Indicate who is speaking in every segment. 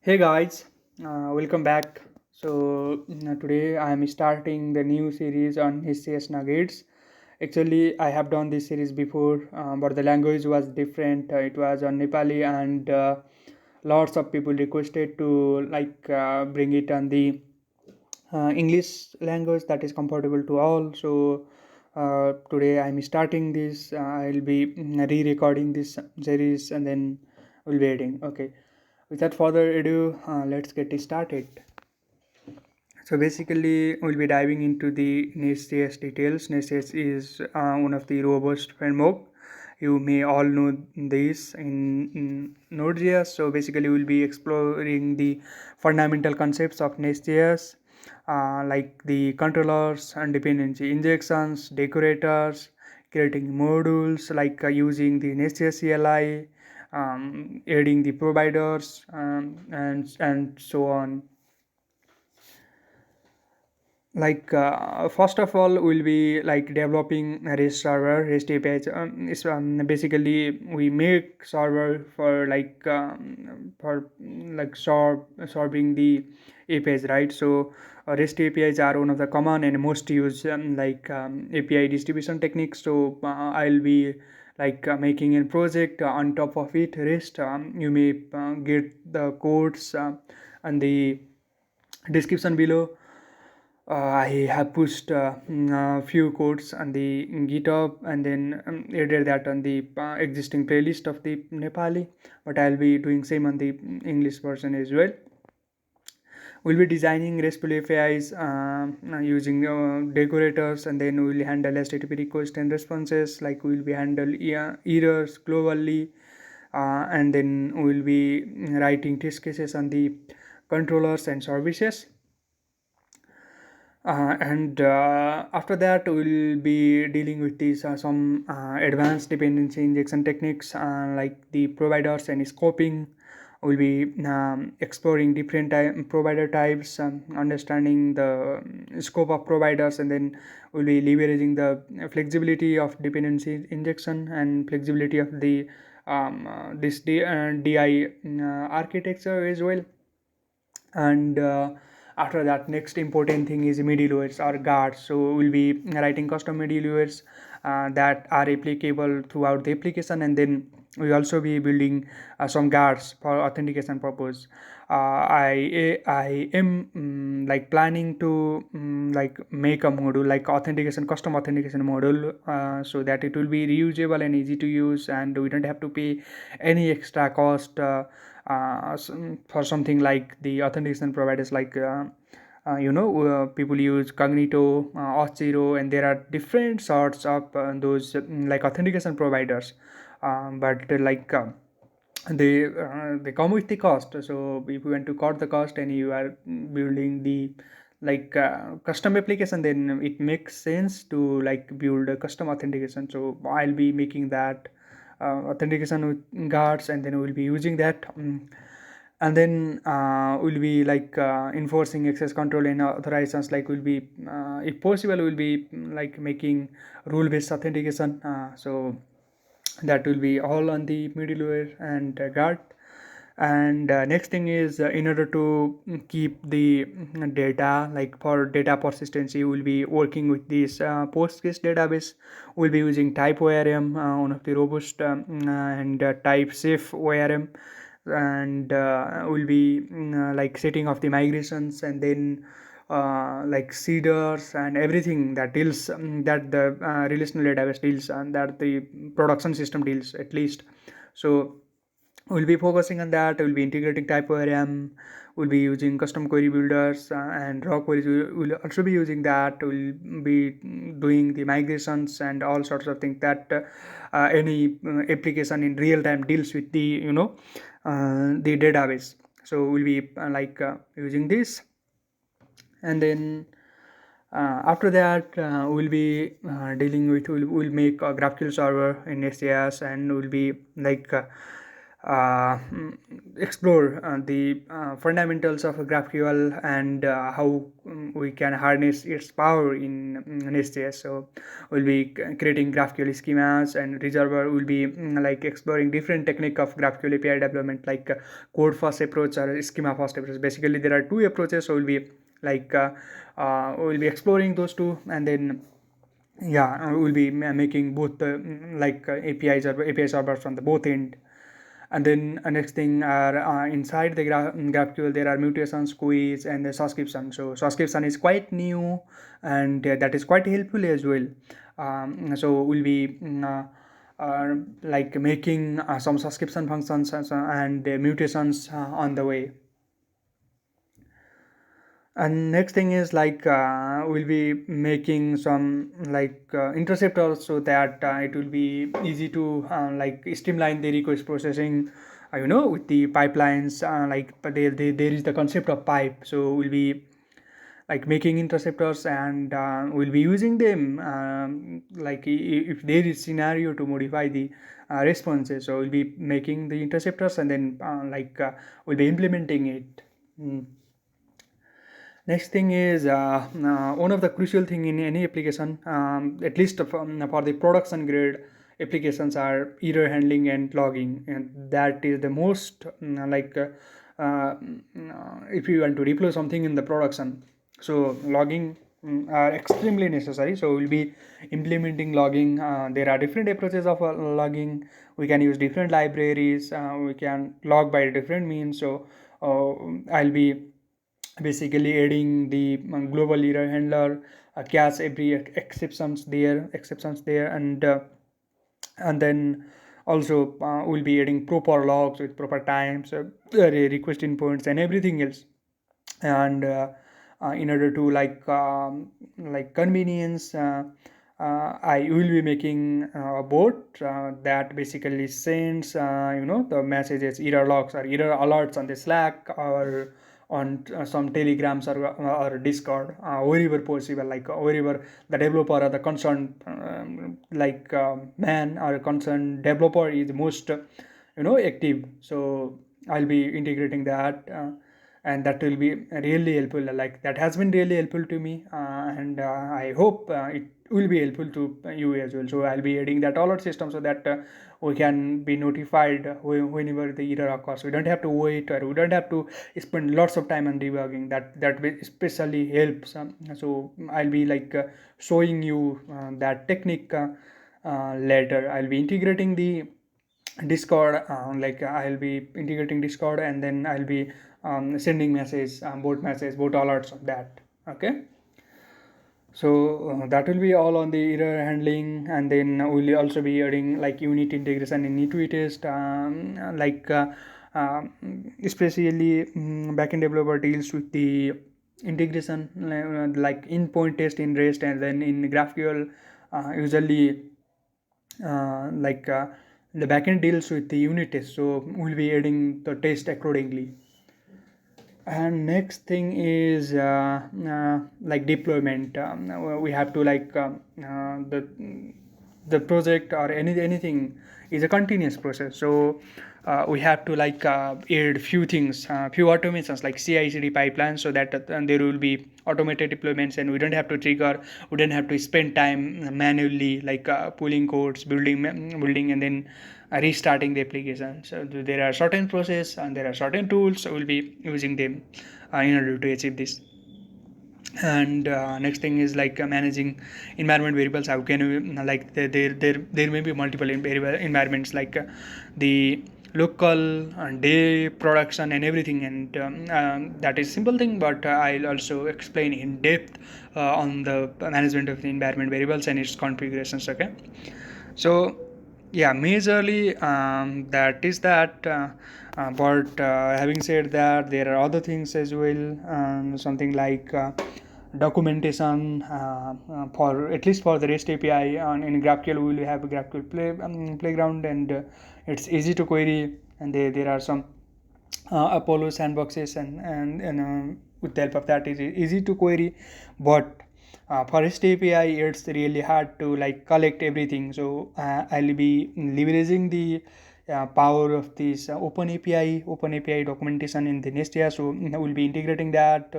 Speaker 1: Hey guys, welcome back. Today I am starting the new series on NestJS Nuggets. Actually, I have done this series before, but the language was different. It was on Nepali, and lots of people requested to bring it on the English language that is comfortable to all. Today I am starting this. I'll be re-recording this series and then we'll be editing. Okay. Without further ado, let's get started. So basically, we'll be diving into the NestJS details. NestJS is one of the robust framework. You may all know this in Node.js. So basically, we'll be exploring the fundamental concepts of NestJS, like the controllers and dependency injections, decorators, creating modules, using the NestJS CLI, adding the providers, and so on. First of all, we'll be developing a REST server, REST APIs. Basically we make server for solving the APIs, right? So REST APIs are one of the common and most used API distribution techniques. So I'll be making a project on top of it, REST. You may get the codes and the description below. I have pushed few codes on the GitHub and then added that on the existing playlist of the Nepali, but I'll be doing same on the English version as well. We'll be designing RESTful APIs using decorators, and then we'll handle HTTP requests and responses. Like we'll be handle errors globally, and then we'll be writing test cases on the controllers and services. And after that we'll be dealing with these some advanced dependency injection techniques like the providers and scoping. We'll be exploring different provider types, understanding the scope of providers, and then we'll be leveraging the flexibility of dependency injection and flexibility of the DI architecture as well. And after that, next important thing is middlewares or guards. So we'll be writing custom middlewares that are applicable throughout the application, and then we also be building some guards for authentication purpose. I am planning to make a module like authentication, custom authentication module, so that it will be reusable and easy to use, and we don't have to pay any extra cost for something like the authentication providers people use Cognito, Auth0, and there are different sorts of those authentication providers, but they come with the cost. So if you want to cut the cost and you are building the custom application, then it makes sense to build a custom authentication. So I'll be making that authentication with guards, and then we'll be using that. And then we'll be enforcing access control and authorizations. We'll be if possible we'll be making rule based authentication. So that will be all on the middleware and guard. And next thing is, in order to keep the data, for data persistency, we'll be working with this Postgres database. We'll be using TypeORM, one of the robust, and type safe ORM. And we'll be setting off the migrations, and then seeders and everything that deals that the relational database deals, and that the production system deals at least. So we'll be focusing on that. We'll be integrating TypeORM. We'll be using custom query builders, and raw queries. We'll also be using that. We'll be doing the migrations and all sorts of things that any application in real time deals with the the database. So we'll be using this. And then after that we'll be dealing with we'll make a GraphQL server in NestJS, and we'll be explore the fundamentals of GraphQL and how we can harness its power in NestJS. So we'll be creating GraphQL schemas, and Reservoir will be like exploring different technique of GraphQL API development, like code first approach or schema first approach. Basically, there are two approaches. So we'll be we'll be exploring those two, and then we'll be making both APIs or API servers from the both end. And then next thing are inside the GraphQL there are mutations, queries, and the subscription. So subscription is quite new, and that is quite helpful as well. So we'll be like making some subscription functions and mutations on the way. And next thing is we'll be making some interceptors, so that it will be easy to streamline the request processing, with the pipelines. But there is the concept of pipe, so we'll be like making interceptors, and we'll be using them if there is scenario to modify the responses. So we'll be making the interceptors, and then we'll be implementing it. Next thing is one of the crucial thing in any application, at least for the production grade applications, are error handling and logging, and that is the most if you want to deploy something in the production, so logging are extremely necessary. So we'll be implementing logging. There are different approaches of logging. We can use different libraries. We can log by different means. So I'll be basically adding the global error handler, catch every exceptions there, and then also we'll be adding proper logs with proper times, request endpoints, and everything else. And in order to convenience, I will be making a bot that basically sends the messages, error logs or error alerts on the Slack or on some telegrams or Discord, wherever possible, wherever the developer or the concerned man or concerned developer is most active. So I'll be integrating that, and that will be really helpful. Like that has been really helpful to me, and I hope it will be helpful to you as well. So I'll be adding that alert system, so that we can be notified whenever the error occurs. We don't have to wait, or we don't have to spend lots of time on debugging. That will especially helps. So I'll be showing you that technique later. I'll be integrating the Discord, I'll be integrating Discord, and then I'll be sending message, both alerts of that. Okay. So that will be all on the error handling, and then we'll also be adding unit integration in need-to test, especially backend developer deals with the integration like endpoint test in REST, and then in GraphQL usually the backend deals with the unit test. So we'll be adding the test accordingly. And next thing is deployment. We have to the project or anything is a continuous process. So we have to add few things, few automations like CI/CD pipelines, so that there will be automated deployments, and we don't have to spend time manually pulling codes, building, and then restarting the application. So there are certain process and there are certain tools, so we'll be using them in order to achieve this. And next thing is managing environment variables. How can we there may be multiple environments, the local and day production and everything, and that is simple thing, but I'll also explain in depth on the management of the environment variables and its configurations. Okay, so yeah, majorly that is that, but having said that, there are other things as well, something like documentation for at least for the REST API. In GraphQL we will have a GraphQL playground, and it's easy to query, and there are some Apollo sandboxes, and with the help of that is easy to query. But for REST API it's really hard to collect everything. So I'll be leveraging the power of this open API documentation in the NestJS. So we'll be integrating that.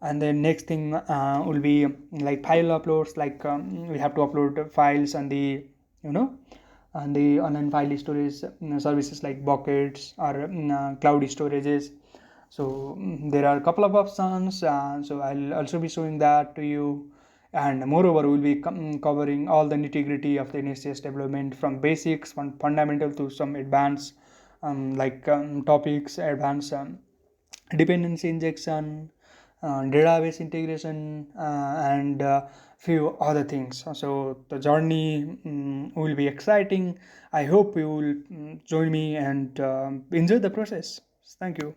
Speaker 1: And then next thing will be like file uploads, like we have to upload files on the and the online file storage services like buckets or cloud storages. So there are a couple of options, so I'll also be showing that to you. And moreover, we'll be covering all the nitty-gritty of the NestJS development, from basics, from fundamental to some advanced topics, advanced dependency injection, database integration, and few other things. So the journey will be exciting. I hope you will join me and enjoy the process. Thank you.